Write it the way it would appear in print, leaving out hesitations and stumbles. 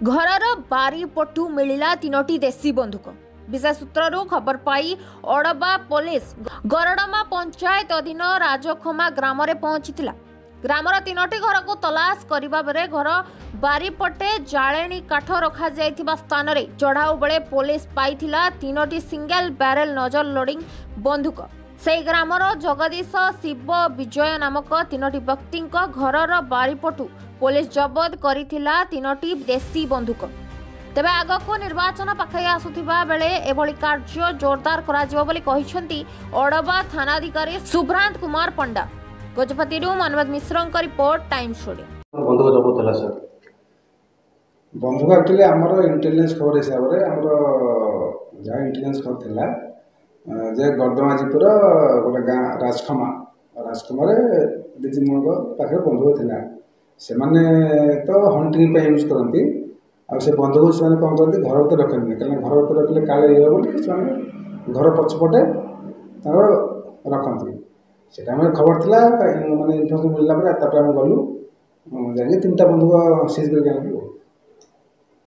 घरर बारीपटू मिला 3टी देशी बंदूक। विशेष सूत्रु खबर पाई अड़बा पुलिस गरडमा पंचायत अधीन राजखमा ग्राम में पहुंची। ग्रामर 3टी घर को तलाश करने बेले घर बारीपटे जाळेणी काठ रखा जाइथिबा स्थान रे चढ़ाऊ बेले पुलिस पाई 3टी सिंगल बैरेल नजर लोडिंग बंदूक। से ग्रामर जगदीश शिव विजय नामक 3टी व्यक्ति घरर बारीपटू पुलिस जबत करिथिला 3टी देशी बंदूक। तेबे आगको निर्वाचन पाखे आसुथिबा बेले एभली कार्य जोरदार कराजिबो बोली कहिसेंती अड़बा थानाधिकारी सुभ्रांत कुमार पंडा। Gajapati Manoj Mishra report times Odia. बंदूक जबत होला सर बंधुक एक्चुअली आमर इंटेलिजेंस खबर हिसाब से आमर जहाँ इंटेलिजेंस खबर थिला जे गरदमाजीपुर गोटे गाँ राजखमा दिजी मोर पाखे बंधुक थिला। से माने तो हंटिंग पे यूज करती से बंधुक से कौन करती घर भर रखें कहीं घर भर रखिले काले ये बोली से घर पछपटे रखती से खबर थिला माने इनफर्मेशन मिलला आम गलु जाके 3टा बंधुक सीज करके